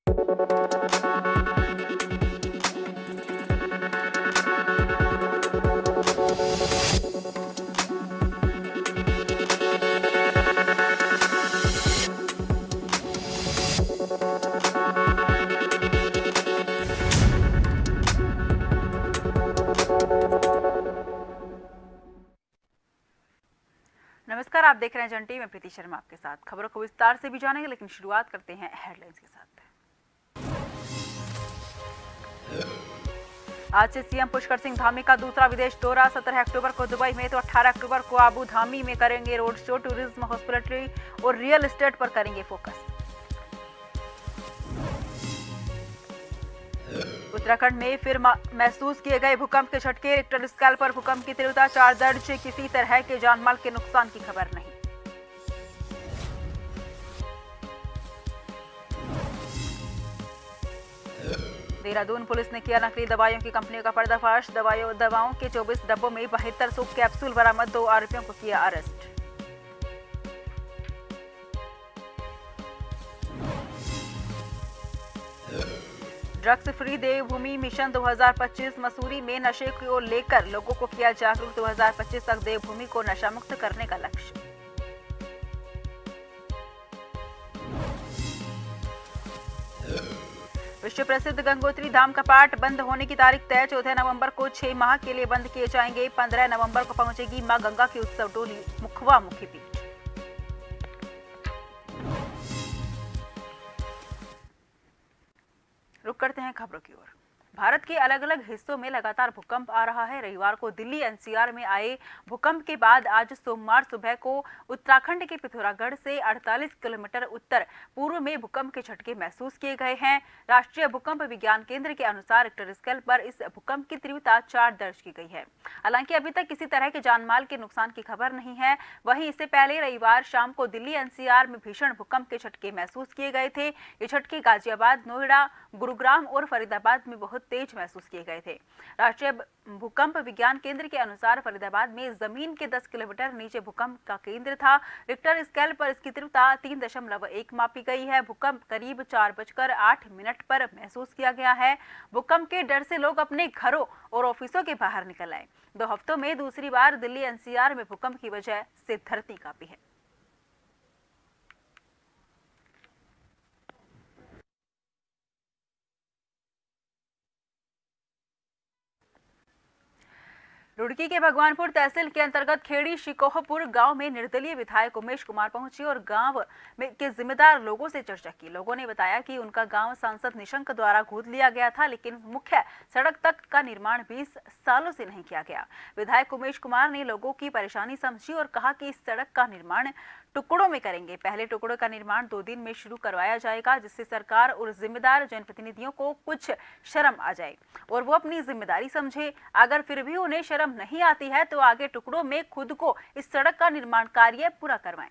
नमस्कार, आप देख रहे हैं जन टीवी में प्रीति शर्मा आपके साथ। खबरों को विस्तार से भी जानेंगे, लेकिन शुरुआत करते हैं हेडलाइंस के साथ। आज से सीएम पुष्कर सिंह धामी का दूसरा विदेश दौरा। 17 अक्टूबर को दुबई में तो 18 अक्टूबर को आबू धामी में करेंगे रोड शो। टूरिज्म, हॉस्पिटैलिटी और रियल एस्टेट पर करेंगे फोकस। उत्तराखंड में फिर महसूस किए गए भूकंप के झटके। रिक्टर स्केल पर भूकंप की तीव्रता 4 दर्ज। किसी तरह के जानमाल के नुकसान की खबर नहीं। देहरादून पुलिस ने किया नकली दवाइयों की कंपनियों का पर्दाफाश। दवाओं के 24 डब्बों में 7200 कैप्सूल बरामद। 2 आरोपियों को किया अरेस्ट। ड्रग्स फ्री देवभूमि मिशन 2025। मसूरी में नशे को लेकर लोगों को किया जागरूक। 2025 तक देवभूमि को नशा मुक्त करने का लक्ष्य। विश्व प्रसिद्ध गंगोत्री धाम कपाट बंद होने की तारीख तय। 14 नवंबर को 6 माह के लिए बंद किए जाएंगे। 15 नवंबर को पहुंचेगी मां गंगा की उत्सव टोली मुखवा मुखी पीठ। रुक करते हैं खबरों की ओर। भारत के अलग अलग हिस्सों में लगातार भूकंप आ रहा है। रविवार को दिल्ली एनसीआर में आए भूकंप के बाद आज सोमवार सुबह को उत्तराखंड के पिथौरागढ़ से 48 किलोमीटर उत्तर पूर्व में भूकंप के झटके महसूस किए गए हैं। राष्ट्रीय भूकंप विज्ञान केंद्र के अनुसार रिक्टर स्केल पर इस भूकंप की तीव्रता 4 दर्ज की गई है। हालांकि अभी तक किसी तरह के जानमाल के नुकसान की खबर नहीं है। वहीं इससे पहले रविवार शाम को दिल्ली एनसीआर में भीषण भूकंप के झटके महसूस किए गए थे। ये झटके गाजियाबाद, नोएडा, गुरुग्राम और फरीदाबाद में बहुत तेज महसूस किए गए थे। राष्ट्रीय भूकंप विज्ञान केंद्र के अनुसार फरीदाबाद में जमीन के 10 किलोमीटर नीचे भूकंप का केंद्र था। रिक्टर स्केल पर इसकी तीव्रता 3.1 मापी गई है। भूकंप करीब 4:08 पर महसूस किया गया है। भूकंप के डर से लोग अपने घरों और ऑफिसों के बाहर निकल आए। 2 हफ्तों में दूसरी बार दिल्ली एनसीआर में भूकंप की वजह से धरती कांपी है। रुड़की के भगवानपुर तहसील के अंतर्गत खेड़ी शिकोहपुर गांव में निर्दलीय विधायक उमेश कुमार पहुंचे और गांव में के जिम्मेदार लोगों से चर्चा की। लोगों ने बताया कि उनका गांव सांसद निशंक द्वारा गोद लिया गया था, लेकिन मुख्य सड़क तक का निर्माण 20 सालों से नहीं किया गया। विधायक उमेश कुमार ने लोगों की परेशानी समझी और कहा कि इस सड़क का निर्माण टुकड़ों में करेंगे। पहले टुकड़ों का निर्माण 2 दिन में शुरू करवाया जाएगा, जिससे सरकार और जिम्मेदार जनप्रतिनिधियों को कुछ शर्म आ जाए और वो अपनी जिम्मेदारी समझे। अगर फिर भी उन्हें शर्म नहीं आती है तो आगे टुकड़ों में खुद को इस सड़क का निर्माण कार्य पूरा करवाएं।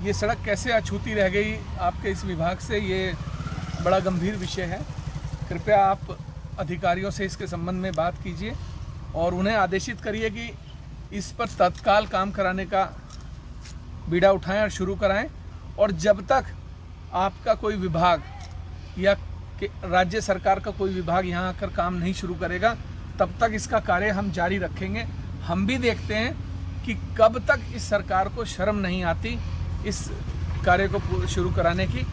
ये सड़क कैसे अछूती रह गई आपके इस विभाग से, ये बड़ा गंभीर विषय है। कृपया आप अधिकारियों से इसके संबंध में बात कीजिए और उन्हें आदेशित करिए कि इस पर तत्काल काम कराने का बीड़ा उठाएं और शुरू कराएं। और जब तक आपका कोई विभाग या राज्य सरकार का कोई विभाग यहाँ आकर काम नहीं शुरू करेगा, तब तक इसका कार्य हम जारी रखेंगे। हम भी देखते हैं कि कब तक इस सरकार को शर्म नहीं आती इस कार्य को शुरू कराने की।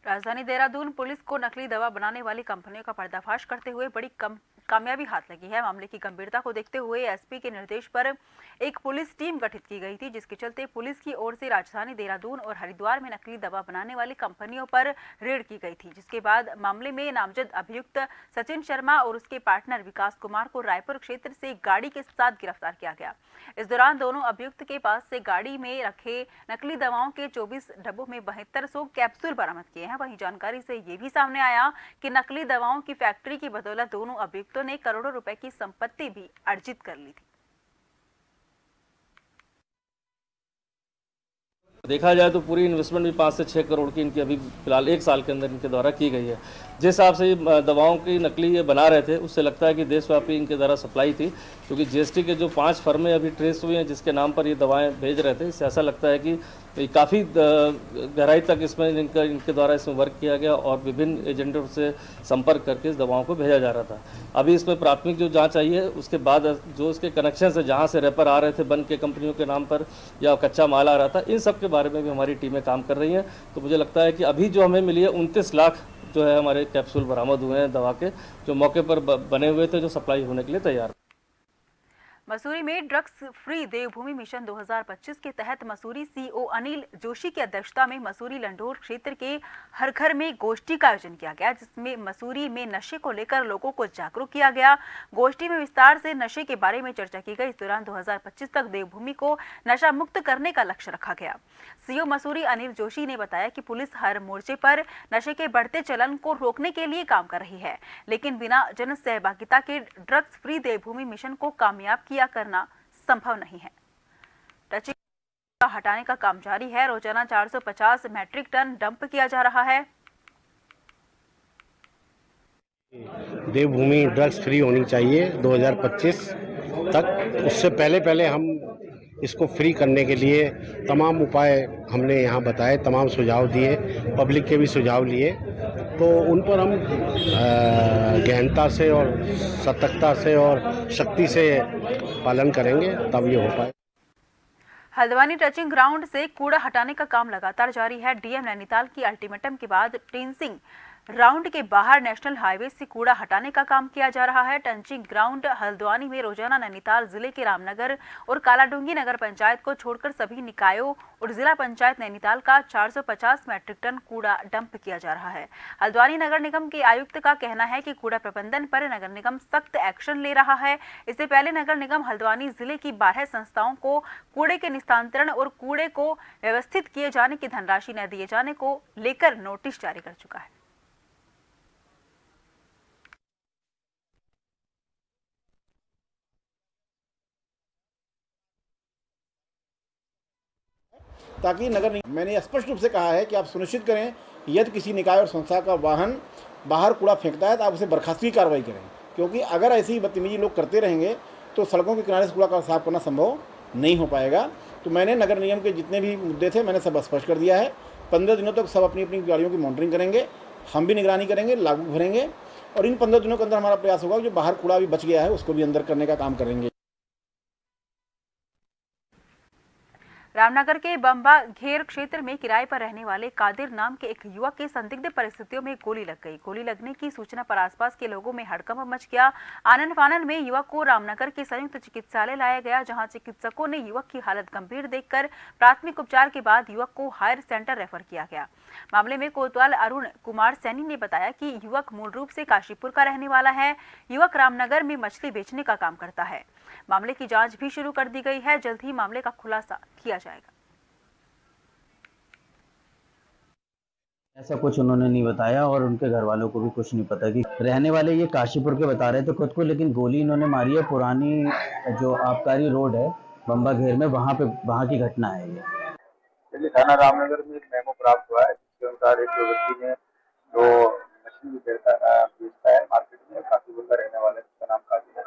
राजधानी देहरादून पुलिस को नकली दवा बनाने वाली कंपनियों का पर्दाफाश करते हुए बड़ी कामयाबी हाथ लगी है। मामले की गंभीरता को देखते हुए एसपी के निर्देश पर एक पुलिस टीम गठित की गई थी, जिसके चलते पुलिस की ओर से राजधानी देहरादून और हरिद्वार में नकली दवा बनाने वाली कंपनियों पर रेड की गई थी। जिसके बाद मामले में नामजद अभियुक्त सचिन शर्मा और उसके पार्टनर विकास कुमार को रायपुर क्षेत्र से गाड़ी के साथ गिरफ्तार किया गया। इस दौरान दोनों अभियुक्त के पास से गाड़ी में रखे नकली दवाओं के 24 डब्बों में 7200 कैप्सूल बरामद किए हैं। वहीं जानकारी से ये भी सामने आया कि नकली दवाओं की फैक्ट्री की बदौलत दोनों अभियुक्तों ने करोड़ों रुपए की संपत्ति भी अर्जित कर ली थी। देखा जाए तो पूरी इन्वेस्टमेंट भी 5 से 6 करोड़ की इनकी अभी फिलहाल 1 साल के अंदर इनके द्वारा की गई है। जिस हिसाब से दवाओं की नकली ये बना रहे थे, उससे लगता है कि देशव्यापी इनके द्वारा सप्लाई थी, क्योंकि जीएसटी के जो 5 फर्में अभी ट्रेस हुई हैं जिसके नाम पर ये दवाएं भेज रहे थे, इससे ऐसा लगता है कि काफ़ी गहराई तक इसमें इनके द्वारा इसमें वर्क किया गया और विभिन्न एजेंटों से संपर्क करके इस दवाओं को भेजा जा रहा था। अभी इसमें प्राथमिक जो जाँच आई है, उसके बाद जो इसके कनेक्शन है, जहाँ से रेपर आ रहे थे बन के कंपनियों के नाम पर या कच्चा माल आ रहा था, इन सब के बारे में भी हमारी टीमें काम कर रही हैं। तो मुझे लगता है कि अभी जो हमें मिली है 29 लाख जो है हमारे कैप्सूल बरामद हुए हैं दवा के, जो मौके पर बने हुए थे, जो सप्लाई होने के लिए तैयार। मसूरी में ड्रग्स फ्री देवभूमि मिशन 2025 के तहत मसूरी सीओ अनिल जोशी की अध्यक्षता में मसूरी लंढोर क्षेत्र के हर घर में गोष्ठी का आयोजन किया गया, जिसमें मसूरी में नशे को लेकर लोगों को जागरूक किया गया। गोष्ठी में विस्तार से नशे के बारे में चर्चा की गई। इस दौरान 2025 तक देवभूमि को नशा मुक्त करने का लक्ष्य रखा गया। सीओ मसूरी अनिल जोशी ने बताया कि पुलिस हर मोर्चे पर नशे के बढ़ते चलन को रोकने के लिए काम कर रही है, लेकिन बिना जन सहभागिता के ड्रग्स फ्री देवभूमि मिशन को कामयाब किया करना संभव नहीं है। टचिंग का हटाने का काम जारी है। रोजाना 450 मैट्रिक टन डंप किया जा रहा है। देवभूमि ड्रग्स फ्री होनी चाहिए 2025 तक। उससे पहले हम इसको फ्री करने के लिए तमाम उपाय हमने यहाँ बताए, तमाम सुझाव दिए, पब्लिक के भी सुझाव लिए, तो उन पर हम गहनता से और सतर्कता से और शक्ति से पालन करेंगे, तब ये हो पाए। हल्द्वानी टचिंग ग्राउंड से कूड़ा हटाने का काम लगातार जारी है। डीएम नैनीताल की अल्टीमेटम के बाद टेंसिंग राउंड के बाहर नेशनल हाईवे से कूड़ा हटाने का काम किया जा रहा है। टंचिंग ग्राउंड हल्द्वानी में रोजाना नैनीताल जिले के रामनगर और कालाडूंगी नगर पंचायत को छोड़कर सभी निकायों और जिला पंचायत नैनीताल का 450 मैट्रिक टन कूड़ा डंप किया जा रहा है। हल्द्वानी नगर निगम के आयुक्त का कहना है कि कूड़ा प्रबंधन पर नगर निगम सख्त एक्शन ले रहा है। इससे पहले नगर निगम हल्द्वानी जिले की 12 संस्थाओं को कूड़े के निस्तारण और कूड़े को व्यवस्थित किए जाने की धनराशि न दिए जाने को लेकर नोटिस जारी कर चुका है। ताकि नगर निगम, मैंने स्पष्ट रूप से कहा है कि आप सुनिश्चित करें यदि किसी निकाय और संस्था का वाहन बाहर कूड़ा फेंकता है तो आप उसे बर्खास्तगी की कार्रवाई करें, क्योंकि अगर ऐसी बदतमीजी लोग करते रहेंगे तो सड़कों के किनारे से कूड़ा का साफ करना संभव नहीं हो पाएगा। तो मैंने नगर निगम के जितने भी मुद्दे थे मैंने सब स्पष्ट कर दिया है। 15 दिनों तक सब अपनी अपनी गाड़ियों की मॉनिटरिंग करेंगे, हम भी निगरानी करेंगे, लागू भरेंगे और इन 15 दिनों के अंदर हमारा प्रयास होगा जो बाहर कूड़ा भी बच गया है उसको भी अंदर करने का काम करेंगे। रामनगर के बम्बा घेर क्षेत्र में किराए पर रहने वाले कादिर नाम के एक युवक की संदिग्ध परिस्थितियों में गोली लग गई। गोली लगने की सूचना पर आसपास के लोगों में हड़कंप मच गया। आनन फानन में युवक को रामनगर के संयुक्त चिकित्सालय लाया गया, जहां चिकित्सकों ने युवक की हालत गंभीर देखकर प्राथमिक उपचार के बाद युवक को हायर सेंटर रेफर किया गया। मामले में कोतवाल अरुण कुमार सैनी ने बताया कि युवक मूल रूप से काशीपुर का रहने वाला है। युवक रामनगर में मछली बेचने का काम करता है। मामले की जांच भी शुरू कर दी गई है। जल्द ही मामले का खुलासा किया जाएगा। ऐसा कुछ उन्होंने नहीं बताया और उनके घर वालों को भी कुछ नहीं पता कि रहने वाले ये काशीपुर के बता रहे थे खुद को, लेकिन गोली इन्होंने मारी है पुरानी जो आबकारी रोड है बम्बा घेर में, वहाँ की घटना है ये। थाना रामनगर में एक मेमो प्राप्त हुआ है जिसके अनुसार एक व्यक्ति ने जो मछली बेचता है मार्केट में, काशीपुर का रहने वाला है, जिसका नाम कादिर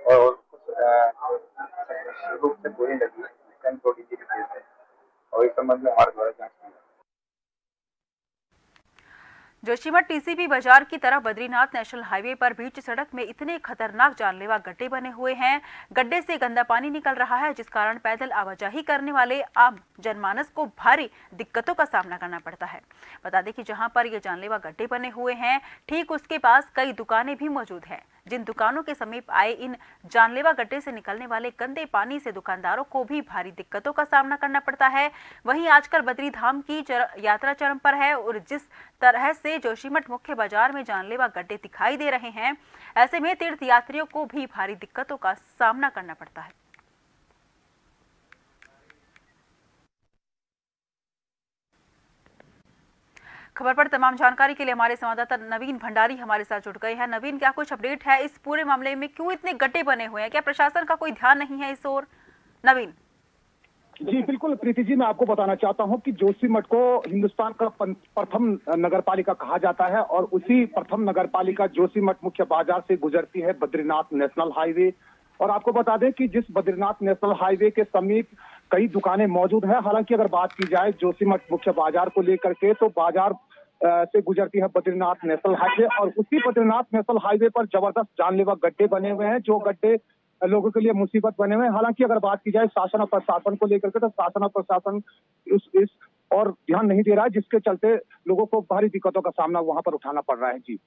है और रूप से गोली लगी है और इस संबंध में हमारे द्वारा जांच की। जोशीमठ टीसीपी बाजार की तरफ बद्रीनाथ नेशनल हाईवे पर बीच सड़क में इतने खतरनाक जानलेवा गड्ढे बने हुए हैं। गड्ढे से गंदा पानी निकल रहा है, जिस कारण पैदल आवाजाही करने वाले आम जनमानस को भारी दिक्कतों का सामना करना पड़ता है। बता दें कि जहां पर ये जानलेवा गड्ढे बने हुए हैं, ठीक उसके पास कई दुकानें भी मौजूद हैं। जिन दुकानों के समीप आए इन जानलेवा गड्ढे से निकलने वाले गंदे पानी से दुकानदारों को भी भारी दिक्कतों का सामना करना पड़ता है। वहीं आजकल बद्री धाम की यात्रा चरम पर है और जिस तरह से जोशीमठ मुख्य बाजार में जानलेवा गड्ढे दिखाई दे रहे हैं, ऐसे में तीर्थ यात्रियों को भी भारी दिक्कतों का सामना करना पड़ता है। खबर पर तमाम जानकारी के लिए हमारे संवाददाता नवीन भंडारी हमारे साथ जुड़ गए हैं। नवीन, क्या कुछ अपडेट है इस पूरे मामले में? क्यों इतने गड्ढे बने हुए हैं? क्या प्रशासन का कोई ध्यान नहीं है इस ओर? नवीन। जी बिल्कुल प्रीति जी, मैं आपको बताना चाहता हूं कि जोशीमठ को हिंदुस्तान का प्रथम नगरपालिका कहा जाता है और उसी प्रथम नगरपालिका जोशीमठ मुख्य बाजार से गुजरती है बद्रीनाथ नेशनल हाईवे। और आपको बता दें कि जिस बद्रीनाथ नेशनल हाईवे के समीप कई दुकानें मौजूद हैं। हालांकि अगर बात की जाए जोशीमठ मुख्य बाजार को लेकर के, तो बाजार से गुजरती है बद्रीनाथ नेशनल हाईवे और उसी बद्रीनाथ नेशनल हाईवे पर जबरदस्त जानलेवा गड्ढे बने हुए हैं, जो गड्ढे लोगों के लिए मुसीबत बने हुए हैं। हालांकि अगर बात की जाए शासन और प्रशासन को लेकर के, तो शासन और प्रशासन इस और ध्यान नहीं दे रहा है, जिसके चलते लोगों को भारी दिक्कतों का सामना वहां पर उठाना पड़ रहा है। जी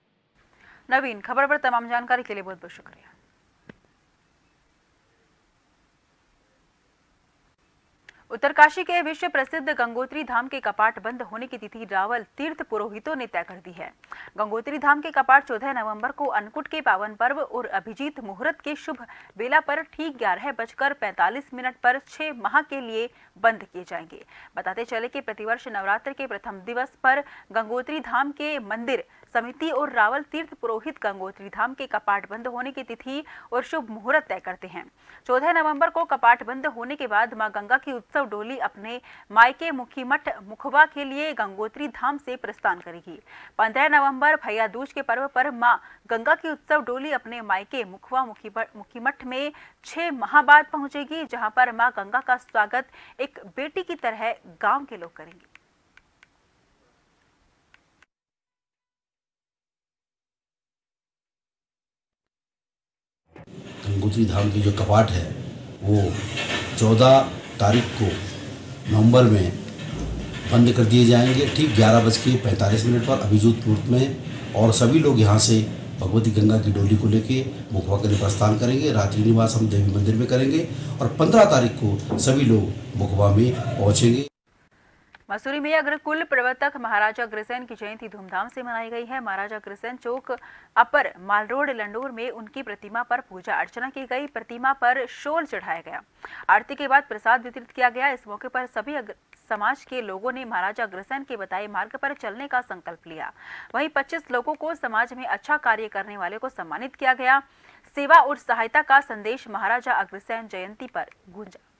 नवीन, खबर पर तमाम जानकारी के लिए बहुत बहुत शुक्रिया। उत्तरकाशी के विश्व प्रसिद्ध गंगोत्री धाम के कपाट बंद होने की तिथि रावल तीर्थ पुरोहितों ने तय कर दी है। गंगोत्री धाम के कपाट 14 नवंबर को अन्नकूट के पावन पर्व और अभिजीत मुहूर्त के शुभ बेला पर ठीक 11:45 पर 6 माह के लिए बंद किए जाएंगे। बताते चले कि प्रतिवर्ष नवरात्र के प्रथम दिवस पर गंगोत्री धाम के मंदिर समिति और रावल तीर्थ पुरोहित गंगोत्री धाम के कपाट बंद होने की तिथि और शुभ मुहूर्त तय करते हैं। 14 नवंबर को कपाट बंद होने के बाद मां गंगा की उत्सव डोली अपने मायके मुखीमठ मुखबा के लिए गंगोत्री धाम से प्रस्थान करेगी। 15 नवंबर भैया दूज के पर्व पर मां गंगा की उत्सव डोली अपने मायके मुखबा मुखीमठ में 6 माह बाद पहुंचेगी, जहां पर मां गंगा का स्वागत एक बेटी की तरह गांव के लोग करेंगे। गंगोत्री धाम की जो कपाट है वो 14 तारीख को नवंबर में बंद कर दिए जाएंगे, ठीक 11:45 पर अभिजीत मुहूर्त में। और सभी लोग यहाँ से भगवती गंगा की डोली को लेके मुखबा के लिए प्रस्थान करेंगे। रात्रि निवास हम देवी मंदिर में करेंगे और 15 तारीख को सभी लोग मुखबा में पहुँचेंगे। मसूरी में अग्रकुल प्रवर्तक महाराजा अग्रसेन की जयंती धूमधाम से मनाई गई है। महाराजा अग्रसेन चौक अपर माल रोड लंडोर में उनकी प्रतिमा पर पूजा अर्चना की गई। प्रतिमा पर शोल चढ़ाया गया। आरती के बाद प्रसाद वितरित किया गया। इस मौके पर सभी समाज के लोगों ने महाराजा अग्रसेन के बताए मार्ग पर चलने का संकल्प लिया। वहीं 25 लोगों को समाज में अच्छा कार्य करने वाले को सम्मानित किया गया। सेवा और सहायता का संदेश महाराजा अग्रसेन जयंती पर गूंजा।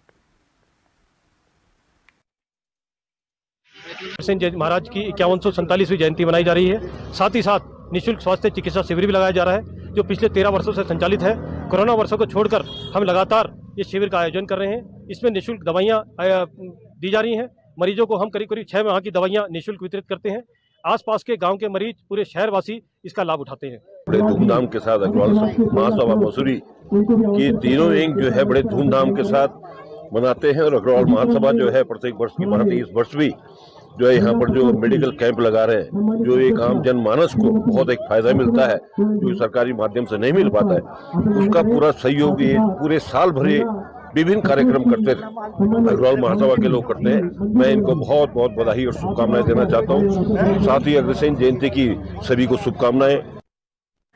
महाराज की 5147वीं जयंती मनाई जा रही है। साथ ही साथ निःशुल्क स्वास्थ्य चिकित्सा शिविर भी लगाया जा रहा है, जो पिछले 13 वर्षों से संचालित है। कोरोना वर्षों को छोड़कर हम लगातार इस शिविर का आयोजन कर रहे हैं। इसमें निःशुल्क दवाइयाँ दी जा रही हैं। मरीजों को हम करीब 6 माह की दवाइयाँ निःशुल्क वितरित करते हैं। आसपास के गांव के मरीज, पूरे शहरवासी इसका लाभ उठाते हैं। बड़े धूमधाम के साथ अग्रवाल महासभा मसूरी की तीनों विंग जो है बड़े धूमधाम के साथ मनाते हैं। और अग्रवाल महासभा जो है प्रत्येक वर्ष की भांति इस वर्ष भी जो है यहाँ पर जो मेडिकल कैंप लगा रहे हैं, जो एक आम जनमानस को बहुत एक फायदा मिलता है, जो सरकारी माध्यम से नहीं मिल पाता है, उसका पूरा सहयोग ये पूरे साल भरे विभिन्न कार्यक्रम करते थे अग्रवाल महासभा के लोग करते हैं। मैं इनको बहुत बहुत बधाई और शुभकामनाएं देना चाहता हूँ। साथ ही अग्रसेन जयंती की सभी को शुभकामनाएं।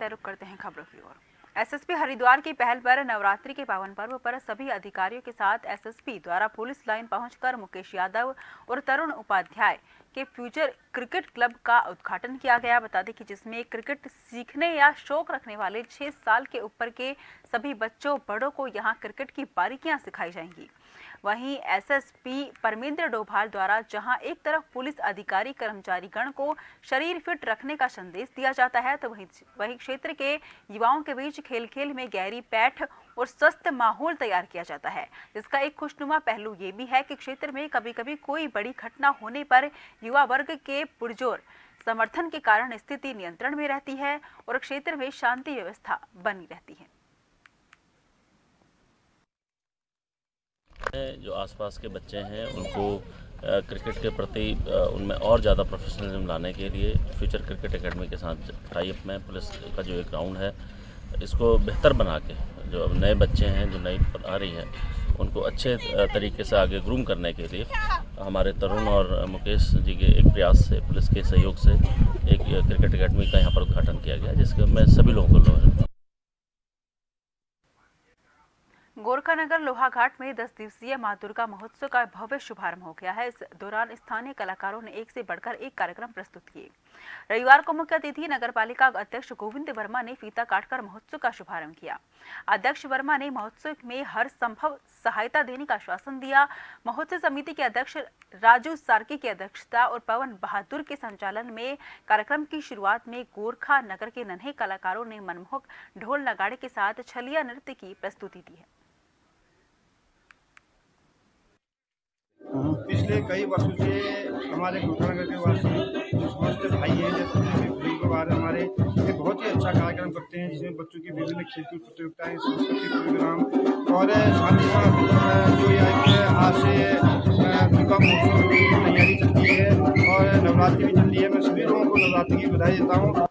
रुक करते हैं खबरों की ओर। एसएसपी हरिद्वार की पहल पर नवरात्रि के पावन पर्व पर सभी अधिकारियों के साथ एसएसपी द्वारा पुलिस लाइन पहुंचकर मुकेश यादव और तरुण उपाध्याय के फ्यूचर क्रिकेट क्लब का उद्घाटन किया गया। बता दें कि जिसमें क्रिकेट सीखने या शौक रखने वाले 6 साल के ऊपर के सभी बच्चों बड़ों को यहां क्रिकेट की बारीकियां सिखाई जाएंगी। वहीं एसएसपी परमेंद्र डोभाल द्वारा जहां एक तरफ पुलिस अधिकारी कर्मचारी गण को शरीर फिट रखने का संदेश दिया जाता है, तो वहीं क्षेत्र के युवाओं के बीच खेल खेल में गहरी पैठ और स्वस्थ माहौल तैयार किया जाता है। जिसका एक खुशनुमा पहलू ये भी है कि क्षेत्र में कभी कभी कोई बड़ी घटना होने पर युवा वर्ग के पुरजोर समर्थन के कारण स्थिति नियंत्रण में रहती है और क्षेत्र में शांति व्यवस्था बनी रहती है। जो आसपास के बच्चे हैं उनको क्रिकेट के प्रति उनमें और ज़्यादा प्रोफेशनलिज्म लाने के लिए फ्यूचर क्रिकेट एकेडमी के साथ टाई अप में पुलिस का जो एक ग्राउंड है, इसको बेहतर बना के जो अब नए बच्चे हैं, जो नई आ रही है, उनको अच्छे तरीके से आगे ग्रूम करने के लिए हमारे तरुण और मुकेश जी के एक प्रयास से, पुलिस के सहयोग से एक क्रिकेट एकेडमी का यहाँ पर उद्घाटन किया गया, जिसके मैं सभी लोगों को गोरखानगर लोहाघाट में 10 दिवसीय मां दुर्गा महोत्सव का भव्य शुभारंभ हो गया है। इस दौरान स्थानीय कलाकारों ने एक से बढ़कर एक कार्यक्रम प्रस्तुत किए। रविवार को मुख्य अतिथि नगर पालिका अध्यक्ष गोविंद वर्मा ने फीता काटकर महोत्सव का शुभारंभ किया। अध्यक्ष वर्मा ने महोत्सव में हर संभव सहायता देने का आश्वासन दिया। महोत्सव समिति के अध्यक्ष राजू सार्की की अध्यक्षता और पवन बहादुर के संचालन में कार्यक्रम की शुरुआत में गोरखा नगर के नन्हे कलाकारों ने मनमोहक ढोल नगाड़े के साथ छलिया नृत्य की प्रस्तुति दी है। पिछले कई वर्षों से हमारे गोरखा नगर के वासी जो समस्त भाई हैं के बारे हमारे ये बहुत ही अच्छा कार्यक्रम करते हैं, जिसमें बच्चों की विभिन्न खेलकूद प्रतियोगिताएं, सांस्कृतिक प्रोग्राम और साथ ही साथ जो आज से दुर्गा महोत्सव की तैयारी चल रही है और नवरात्रि भी चल रही है। मैं सभी लोगों को नवरात्रि की बधाई देता हूँ।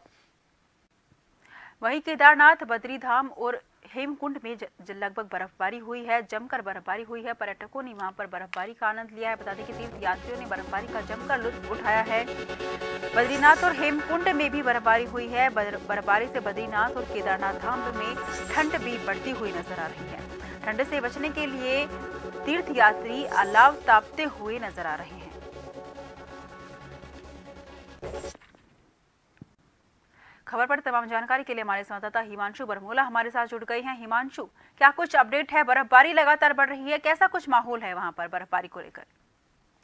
वहीं केदारनाथ, बद्रीधाम और हेमकुंड में लगभग बर्फबारी हुई है, जमकर बर्फबारी हुई है। पर्यटकों ने वहां पर बर्फबारी का आनंद लिया है। बता दें कि तीर्थ यात्रियों ने बर्फबारी का जमकर लुत्फ उठाया है। बद्रीनाथ और हेमकुंड में भी बर्फबारी हुई है। बर्फबारी से बद्रीनाथ और केदारनाथ धाम में ठंड भी बढ़ती हुई नजर आ रही है। ठंड से बचने के लिए तीर्थ यात्री अलाव तापते हुए नजर आ रहे हैं। खबर पर तमाम जानकारी के लिए हमारे संवाददाता हिमांशु बरमोला हमारे साथ जुड़ गए हैं। हिमांशु, क्या कुछ अपडेट है? बर्फबारी लगातार बढ़ रही है, कैसा कुछ माहौल है वहां पर बर्फबारी को लेकर?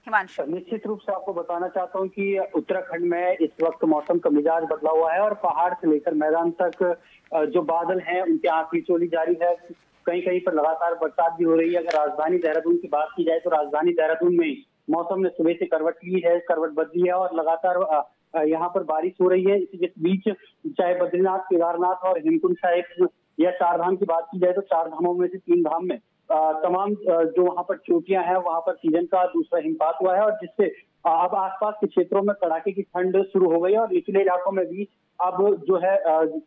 हिमांशु, निश्चित रूप से आपको बताना चाहता हूं कि उत्तराखंड में इस वक्त मौसम का मिजाज बदला हुआ है और पहाड़ से लेकर मैदान तक जो बादल हैं उनकी आंख मिचौली जारी है। कहीं कहीं पर लगातार बरसात भी हो रही है। अगर राजधानी देहरादून की बात की जाए तो राजधानी देहरादून में मौसम ने सुबह से करवट ली है, करवट बदली है और लगातार यहाँ पर बारिश हो रही है। इसी के बीच चाहे बद्रीनाथ, केदारनाथ और हेमकुंड साहिब या चार धाम की बात की जाए तो चार धामों में से तीन धाम में तमाम जो वहाँ पर चोटियां हैं वहाँ पर सीजन का दूसरा हिमपात हुआ है और जिससे अब आसपास के क्षेत्रों में कड़ाके की ठंड शुरू हो गई है और निचले इलाकों में भी अब जो है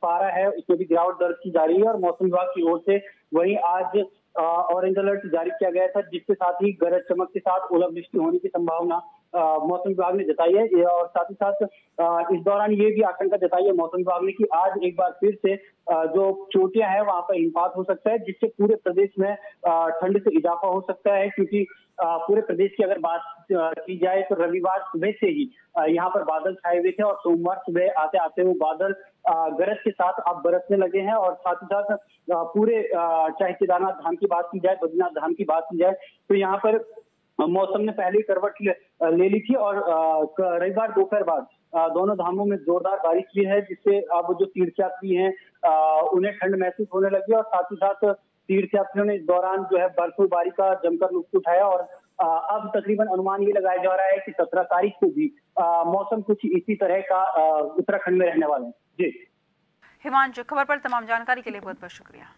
पारा है उसमें भी गिरावट दर्ज की जा रही है। और मौसम विभाग की ओर से वहीं आज ऑरेंज अलर्ट जारी किया गया था, जिसके साथ ही गरज चमक के साथ ओलावृष्टि होने की संभावना मौसम विभाग ने जताई है। और साथ ही साथ इस दौरान ये भी आशंका जताई है मौसम विभाग ने कि आज एक बार फिर से जो चोटियां हैं वहां पर हिमपात हो सकता है, जिससे पूरे प्रदेश में ठंड से इजाफा हो सकता है। क्योंकि पूरे प्रदेश की अगर बात की जाए तो रविवार सुबह से ही यहाँ पर बादल छाए हुए थे और सोमवार सुबह आते आते वो बादल गरज के साथ अब बरसने लगे हैं। और साथ ही साथ पूरे चाहे केदारनाथ धाम की बात की जाए, बद्रीनाथ धाम की बात की जाए तो यहाँ पर मौसम ने पहले ही करवट ले ली थी और रविवार दोपहर बाद दोनों धामों में जोरदार बारिश हुई है, जिससे अब जो तीर्थयात्री हैं उन्हें ठंड महसूस होने लगी और साथ ही साथ तीर्थयात्रियों ने इस दौरान जो है बर्फबारी का जमकर लुत्फ उठाया। और अब तकरीबन अनुमान ये लगाया जा रहा है कि 17 तारीख को भी मौसम कुछ इसी तरह का उत्तराखंड में रहने वाले हैं। जी हिमांशु, खबर पर तमाम जानकारी के लिए बहुत बहुत शुक्रिया।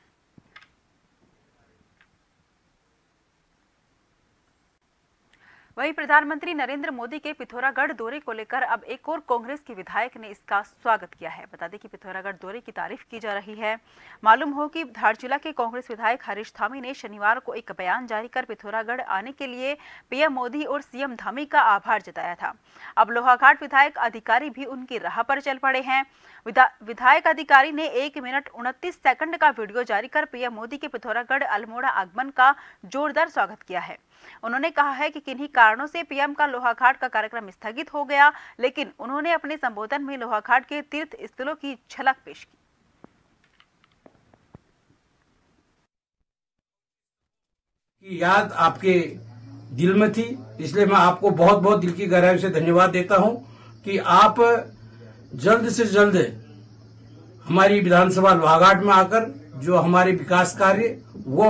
वहीं प्रधानमंत्री नरेंद्र मोदी के पिथौरागढ़ दौरे को लेकर अब एक और कांग्रेस की विधायक ने इसका स्वागत किया है। बता दें कि पिथौरागढ़ दौरे की तारीफ की जा रही है। मालूम हो कि धार जिला के कांग्रेस विधायक हरीश धामी ने शनिवार को एक बयान जारी कर पिथौरागढ़ आने के लिए पीएम मोदी और सीएम धामी का आभार जताया था। अब लोहाघाट विधायक अधिकारी भी उनकी राह पर चल पड़े हैं। विधायक अधिकारी ने 1 मिनट 29 सेकंड का वीडियो जारी कर पीएम मोदी के पिथौरागढ़ अल्मोड़ा आगमन का जोरदार स्वागत किया है। उन्होंने कहा है कि किन्हीं कारणों से पीएम का लोहाघाट का कार्यक्रम स्थगित हो गया, लेकिन उन्होंने अपने संबोधन में लोहाघाट के तीर्थ स्थलों की झलक पेश की। याद आपके दिल में थी, इसलिए मैं आपको बहुत बहुत दिल की गहराई से धन्यवाद देता हूं कि आप जल्द से जल्द हमारी विधानसभा लोहाघाट में आकर जो हमारे विकास कार्य वो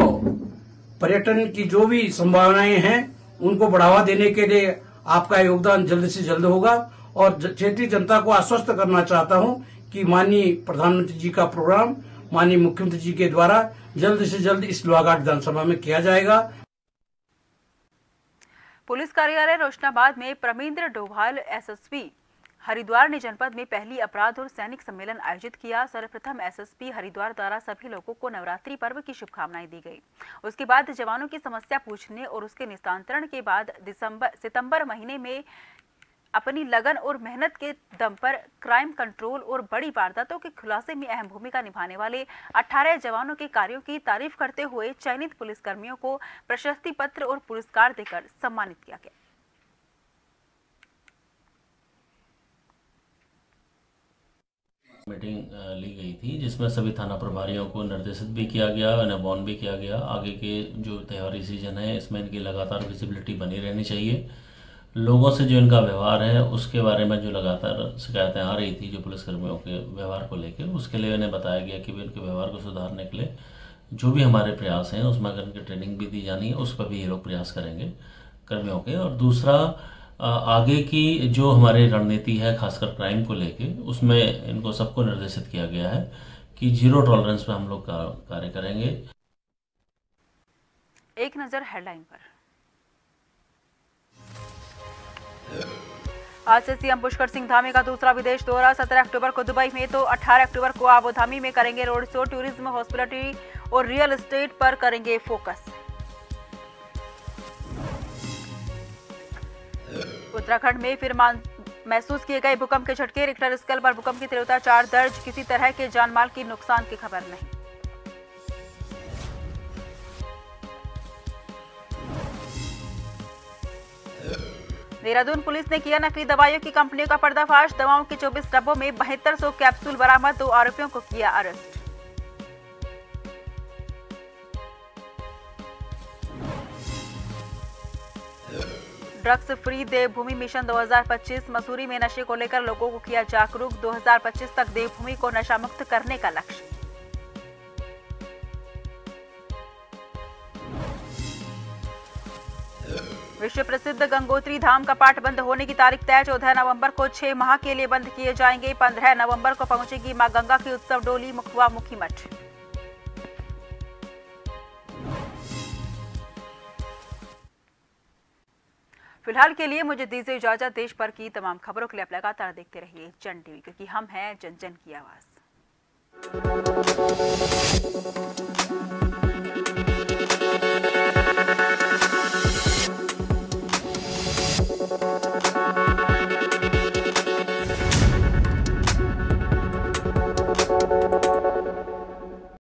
पर्यटन की जो भी संभावनाएं हैं उनको बढ़ावा देने के लिए आपका योगदान जल्द से जल्द होगा। और क्षेत्रीय जनता को आश्वस्त करना चाहता हूं कि माननीय प्रधानमंत्री जी का प्रोग्राम माननीय मुख्यमंत्री जी के द्वारा जल्द से जल्द इस लोहाघाट विधानसभा में किया जाएगा। पुलिस कार्यालय रोशनाबाद में प्रमेंद्र डोभाल एसएसपी हरिद्वार ने जनपद में पहली अपराध और सैनिक सम्मेलन आयोजित किया। सर्वप्रथम एसएसपी हरिद्वार द्वारा सभी लोगों को नवरात्रि पर्व की शुभकामनाएं दी गई। उसके बाद जवानों की समस्या पूछने और उसके निस्तारण के बाद सितंबर महीने में अपनी लगन और मेहनत के दम पर क्राइम कंट्रोल और बड़ी वारदातों के खुलासे में अहम भूमिका निभाने वाले 18 जवानों के कार्यों की तारीफ करते हुए चयनित पुलिसकर्मियों को प्रशस्ति पत्र और पुरस्कार देकर सम्मानित किया गया। मीटिंग ली गई थी जिसमें सभी थाना प्रभारियों को निर्देशित भी किया गया, अनबॉन भी किया गया। आगे के जो त्योहारी सीजन है इसमें इनकी लगातार विजिबिलिटी बनी रहनी चाहिए। लोगों से जो इनका व्यवहार है उसके बारे में जो लगातार शिकायतें आ रही थी जो पुलिसकर्मियों के व्यवहार को लेकर, उसके लिए इन्हें बताया गया कि भी उनके व्यवहार को सुधारने के लिए जो भी हमारे प्रयास हैं उसमें अगर इनकी ट्रेनिंग भी दी जानी है उस पर भी ये लोग प्रयास करेंगे कर्मियों के। और दूसरा आगे की जो हमारी रणनीति है खासकर क्राइम को लेके, उसमें इनको सबको निर्देशित किया गया है कि जीरो टॉलरेंस पे हम लोग कार्य करेंगे। एक नजर हेडलाइन पर। आज से सीएम पुष्कर सिंह धामी का दूसरा विदेश दौरा। 17 अक्टूबर को दुबई में तो 18 अक्टूबर को आबू धामी में करेंगे रोड शो। टूरिज्म, हॉस्पिटलिटी और रियल एस्टेट पर करेंगे फोकस। उत्तराखंड में फिर महसूस किए गए भूकंप के झटके। रिक्टर स्केल पर भूकंप की तीव्रता 4 दर्ज। किसी तरह के जानमाल की नुकसान की खबर नहीं। देहरादून पुलिस ने किया नकली दवाइयों की कंपनियों का पर्दाफाश। दवाओं के 24 डब्बों में 7200 कैप्सूल बरामद। 2 आरोपियों को किया अरेस्ट। ड्रग्स फ्री देवभूमि मिशन 2025। मसूरी में नशे को लेकर लोगों को किया जागरूक। 2025 तक देवभूमि को नशा मुक्त करने का लक्ष्य। विश्व प्रसिद्ध गंगोत्री धाम कपाट बंद होने की तारीख तय। 14 नवंबर को 6 माह के लिए बंद किए जाएंगे। 15 नवंबर को पहुंचेगी मां गंगा की उत्सव डोली मुखवा मुखी मठ। फिलहाल के लिए मुझे दीजिए इजाजत। देश भर की तमाम खबरों के लिए आप लगातार देखते रहिए जन टीवी, क्योंकि हम हैं जन जन की आवाज।